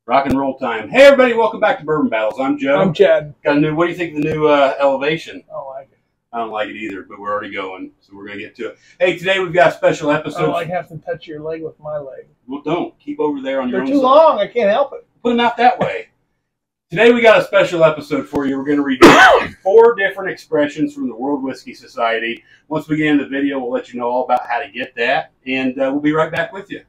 Rock and roll time. Hey everybody, welcome back to Bourbon Battles. I'm Joe. I'm Chad. Got a new. What do you think of the new elevation? I don't like it. I don't like it either, but we're already going, so we're gonna get to it. Hey, today we've got a special episode. I don't like having to touch your leg with my leg. Well, don't keep over there on your They're own too side. long. I can't help it. Put them out that way. Today we got a special episode for you. We're going to review 4 different expressions from the World Whiskey Society. Once we get into the video, we'll let you know all about how to get that, and we'll be right back with you.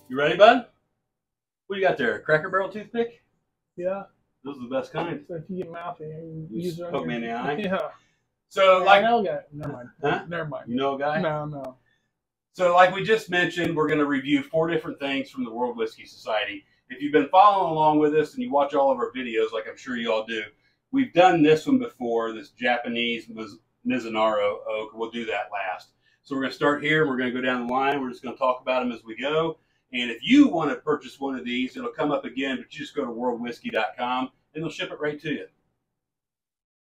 You ready, bud? What do you got there? A Cracker Barrel toothpick? Yeah. Those are the best kind. So if you get mouthy, you use it. Poke me in the eye? Yeah. So, I like, know a guy. Never mind. huh? Never mind. You know a guy? No. So, like we just mentioned, we're going to review 4 different things from the World Whiskey Society. If you've been following along with us and you watch all of our videos, like I'm sure you all do, we've done this one before, this Japanese Mizunara oak. We'll do that last. So we're going to start here, and we're going to go down the line. We're just going to talk about them as we go. And if you want to purchase one of these, it'll come up again, but you just go to worldwhiskey.com, and they'll ship it right to you.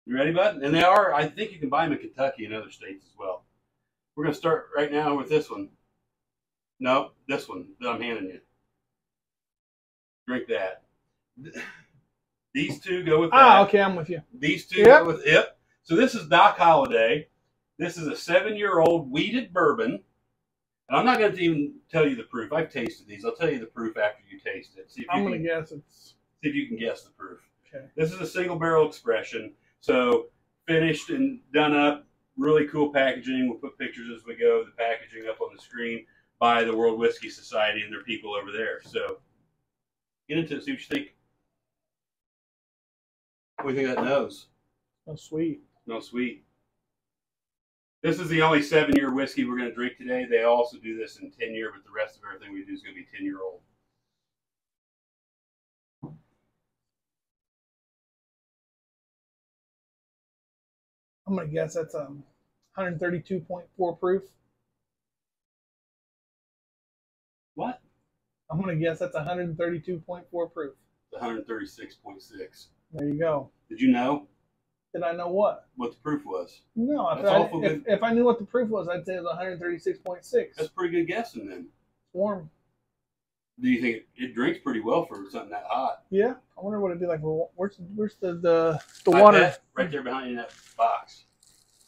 You ready, bud? And they are, I think you can buy them in Kentucky and other states as well. We're going to start right now with this one. No, this one that I'm handing you. Drink that. These 2 go with that. Ah, okay, I'm with you. These 2 go with it. So this is Doc Holliday. This is a 7-year-old wheated bourbon. And I'm not going to even tell you the proof. I've tasted these. I'll tell you the proof after you taste it. I'm going to guess it's... See if you can guess the proof. Okay. This is a single barrel expression. So finished and done up. Really cool packaging. We'll put pictures as we go. The packaging up on the screen by the World Whiskey Society and their people over there. So get into it. See what you think. What do you think of that nose? Oh, sweet. No sweet. This is the only 7-year whiskey we're going to drink today. They also do this in 10-year, but the rest of everything we do is going to be 10-year-old. I'm going to guess that's 132.4 proof. What? I'm going to guess that's 132.4 proof. 136.6. There you go. Did you know? Did I know what? What the proof was? No, if I knew what the proof was, I'd say it was 136.6. That's pretty good guessing then. It's warm. Do you think it drinks pretty well for something that hot? Yeah. I wonder what it'd be like. Well, where's the water? Right there behind you in that box.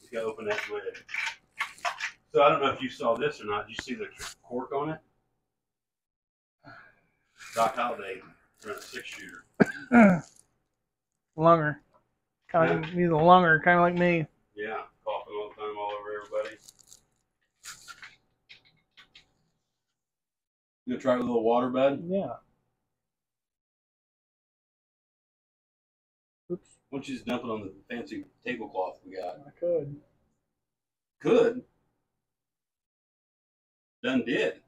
You got to open that lid. So I don't know if you saw this or not. Did you see the cork on it? Doc Holliday running a 6-shooter. Longer. Kind of needs a longer, kind of like me. Yeah, coughing all the time, all over everybody. You gonna try it with a little water, bud? Yeah. Oops. Why don't you just dump it on the fancy tablecloth we got? I could. Could. Done did.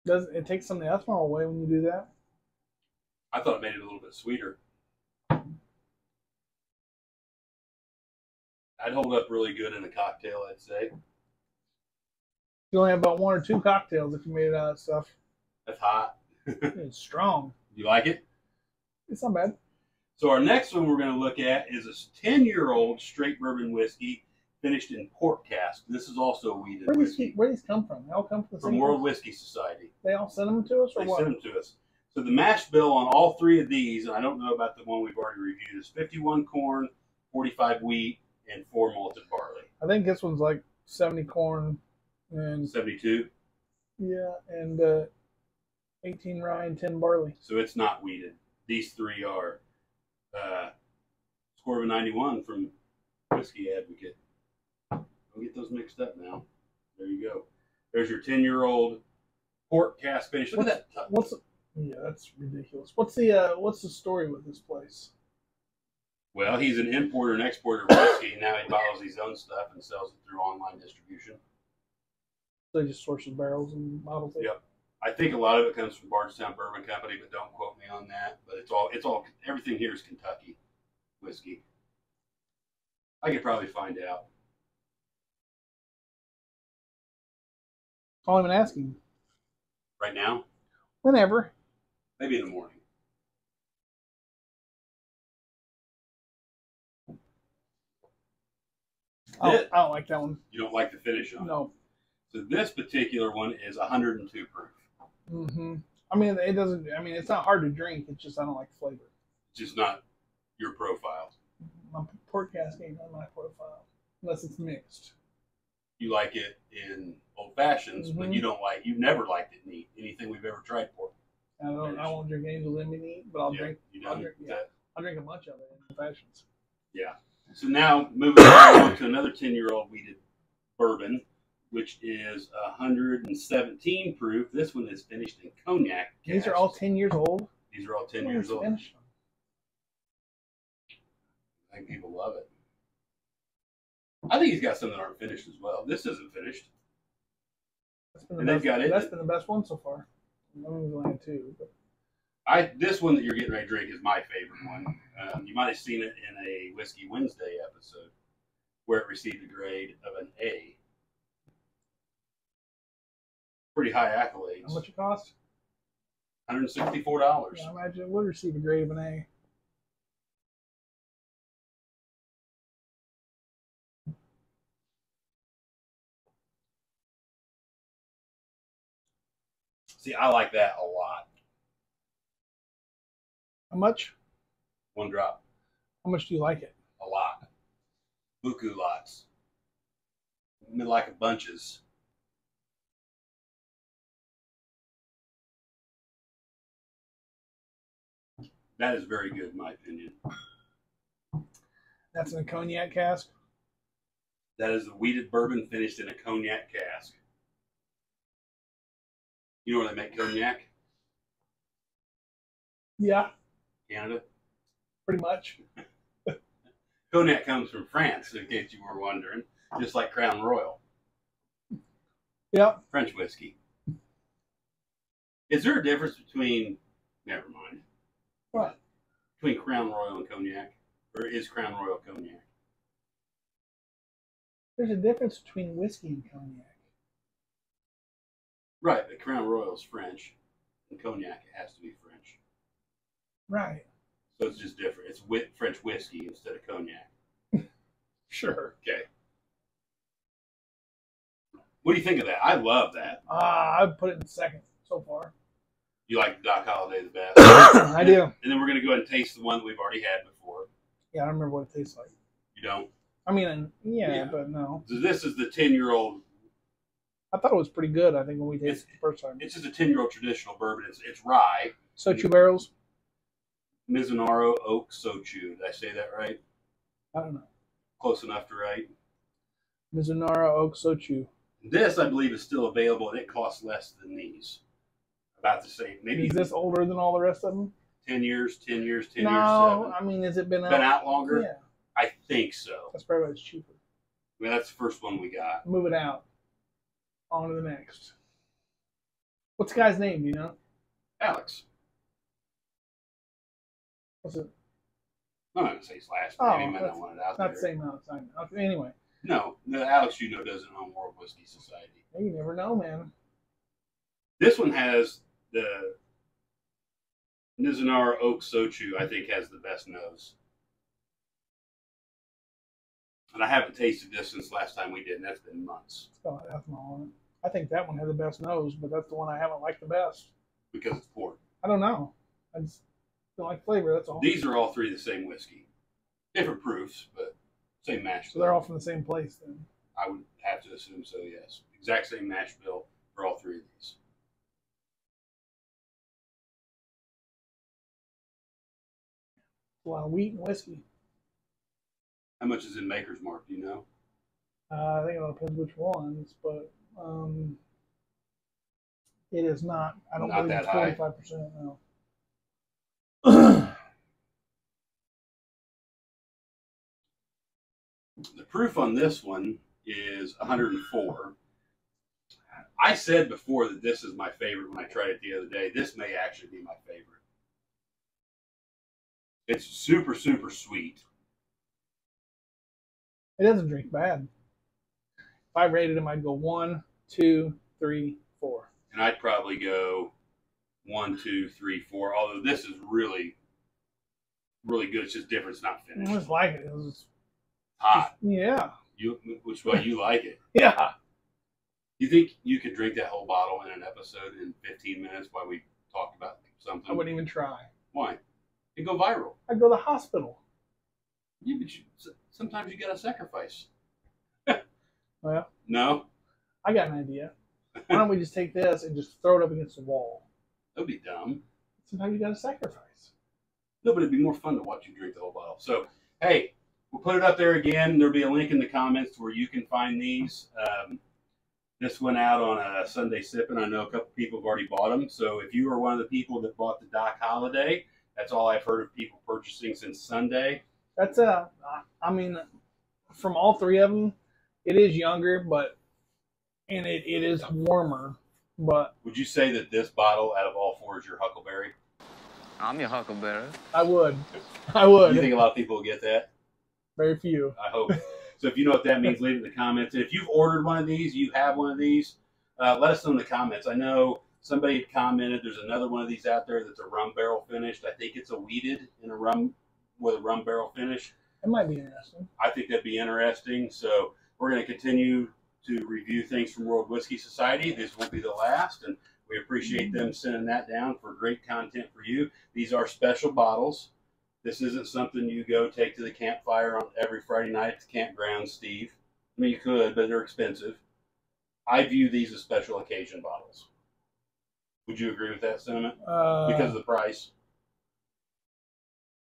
Does it take some of the ethanol away when you do that? I thought it made it a little bit sweeter. I'd hold up really good in a cocktail, I'd say. You only have about 1 or 2 cocktails if you made it out of that stuff. That's hot. It's strong. You like it? It's not bad. So our next one we're going to look at is a 10-year-old straight bourbon whiskey finished in port cask. This is also a wheated whiskey. Where these come from? They all come from the From World Whiskey Society. They all send them to us, or They what? send them to us. So the mash bill on all 3 of these, and I don't know about the one we've already reviewed, is 51 corn, 45 wheat, and 4 malted barley. I think this one's like 70 corn and 72. yeah, and 18 rye and 10 barley. So it's not wheated. These 3 are. Score of a 91 from Whiskey Advocate. Don't get those mixed up now. There you go. There's your 10-year-old port cask finish. Look at that. Yeah, that's ridiculous. What's the story with this place? Well, he's an importer and exporter of whiskey, and now he bottles his own stuff and sells it through online distribution. So he just sources barrels and bottles it? Yep. I think a lot of it comes from Bardstown Bourbon Company, but don't quote me on that. But it's all everything here is Kentucky whiskey. I could probably find out. All I'm asking. Right now? Whenever. Maybe in the morning. I don't like that one. You don't like the finish on it? No. So this particular one is 102 proof. Mm-hmm. I mean, it doesn't. I mean, it's not hard to drink. It's just I don't like the flavor. It's just not your profile. My port cask ain't on my profile unless it's mixed. You like it in old fashions, but you've never liked it neat. Anything we've ever tried for. I won't drink any lemon neat, but I'll drink. I'll drink a bunch of it in old fashions. Yeah. So now moving on to another 10-year-old wheated bourbon, which is 117 proof. This one is finished in cognac. These are all 10 years old? These are all 10 years old. I think people love it. I think he's got some that aren't finished as well. This isn't finished. That's been the best one so far. I mean, we've only had two. But. This one that you're getting ready to drink is my favorite one. You might have seen it in a Whiskey Wednesday episode where it received a grade of an A. Pretty high accolades. How much it cost? $164. Yeah, I imagine it would receive a grade of an A. See, I like that a lot. How much? 1 drop. How much do you like it? A lot. Buku lots. Like a bunches. That is very good in my opinion. That's in a cognac cask? That is a wheated bourbon finished in a cognac cask. You know where they make cognac? Yeah. Canada? Pretty much. Cognac comes from France, in case you were wondering, just like Crown Royal. Yep. French whiskey. Is there a difference between, never mind. What? Between Crown Royal and cognac? Or is Crown Royal cognac? There's a difference between whiskey and cognac. Right, but Crown Royal is French, and cognac it has to be French. Right. So it's just different. It's French whiskey instead of cognac. Sure. Okay. What do you think of that? I love that. I'd put it in second so far. You like Doc Holliday the best? I do. And then we're going to go ahead and taste the one that we've already had before. Yeah, I don't remember what it tastes like. You don't? I mean, yeah. But no. So this is the 10-year-old. I thought it was pretty good, I think, when we tasted it the first time. It's just a 10-year-old traditional bourbon. It's rye. Sochu barrels? Mizunara Oak Sochu. Did I say that right? I don't know. Close enough to right? Mizunara Oak Sochu. This, I believe, is still available, and it costs less than these. About the same. Maybe. Is this older than all the rest of them? 10 years, 10 years, 10 years, 7. No, I mean, has it been out? Been out longer? Yeah. I think so. That's probably why it's cheaper. I mean, that's the first one we got. Move it out. On to the next. What's the guy's name, do you know? Alex. What's it? I'm not going to say his last name. He might not want it out there. Not the same Alex. Anyway. No, the Alex you know doesn't own World Whiskey Society. You never know, man. This one has the Mizunara Oak Sochu, I think, has the best nose. And I haven't tasted this since last time we did, and that's been months. It's got ethanol on it. I think that one had the best nose, but that's the one I haven't liked the best. Because it's port. I don't know. I just don't like flavor, that's all. These are all three the same whiskey. Different proofs, but same mash bill. So they're all from the same place, then? I would have to assume so, yes. Exact same mash bill for all three of these. A lot of wheat and whiskey. How much is in Maker's Mark, do you know? I think it all depends which ones, but it is not. I don't believe it's 45%. No. The proof on this one is 104. I said before that this is my favorite when I tried it the other day. This may actually be my favorite. It's super, super sweet. It doesn't drink bad. If I rated him, I'd go 1, 2, 3, 4. And I'd probably go 1, 2, 3, 4. Although this is really, really good. It's just different. It's not finished. I just like it. It's hot. Yeah. Which way you like it? Yeah. You think you could drink that whole bottle in an episode in 15 minutes while we talked about something? I wouldn't even try. Why? It'd go viral. I'd go to the hospital. Yeah, but sometimes you gotta sacrifice. Well, no? I got an idea. Why don't we just take this and just throw it up against the wall? That'd be dumb. Sometimes you gotta sacrifice. No, but it'd be more fun to watch you drink the whole bottle. So, hey, we'll put it up there again. There'll be a link in the comments to where you can find these. This went out on a Sunday Sippin'. I know a couple people have already bought them. So if you are one of the people that bought the Doc Holiday, that's all I've heard of people purchasing since Sunday. That's I mean, from all three of them, it is younger, and it is warmer. But would you say that this bottle out of all four is your Huckleberry? I'm your Huckleberry. I would. You think a lot of people will get that? Very few. I hope. So if you know what that means, leave it in the comments. And if you've ordered one of these, you have one of these, let us know in the comments. I know somebody had commented there's another one of these out there that's a rum barrel finished. I think it's a wheated in a rum with a rum barrel finish. It might be interesting. I think that'd be interesting. So we're going to continue to review things from World Whiskey Society. This will be the last, and we appreciate them sending that down for great content for you. These are special bottles. This isn't something you go take to the campfire on every Friday night at the campground, Steve. I mean, you could, but they're expensive. I view these as special occasion bottles. Would you agree with that sentiment? Because of the price?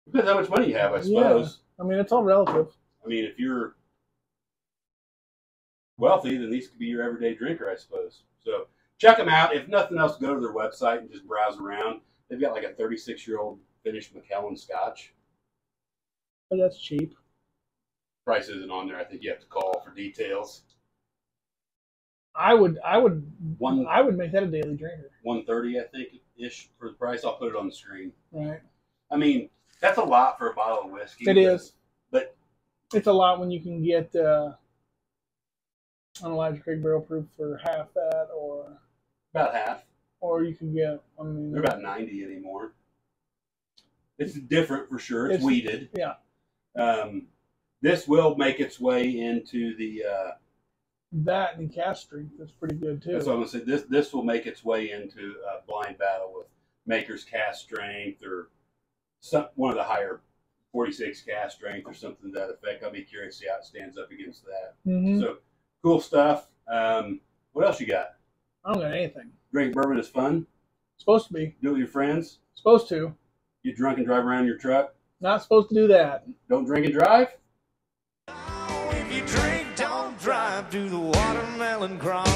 Depends how much money you have, I suppose. Yeah. I mean, it's all relative. I mean, if you're wealthy, then these could be your everyday drinker, I suppose. So check them out. If nothing else, go to their website and just browse around. They've got like a 36-year-old finished Macallan Scotch. But that's cheap. Price isn't on there. I think you have to call for details. I would make that a daily drinker. 130, I think, ish for the price. I'll put it on the screen. Right. I mean, that's a lot for a bottle of whiskey. It is. But it's a lot when you can get an Elijah Craig barrel proof for half that, or about half. Or you can get, I mean, they're about 90 anymore. It's different for sure. It's wheated. Yeah. This will make its way into the that and cast strength is pretty good too. That's what I'm gonna say. This will make its way into a blind battle with Maker's cast strength or one of the higher 46 cast strength or something to that effect. I'll be curious to see how it stands up against that. Mm-hmm. So cool stuff. What else you got? I don't got anything. Drink bourbon is fun. Supposed to be. Do it with your friends. Supposed to. Get drunk and drive around in your truck. Not supposed to do that. Don't drink and drive. If you drink, don't drive. Do the watermelon crawl.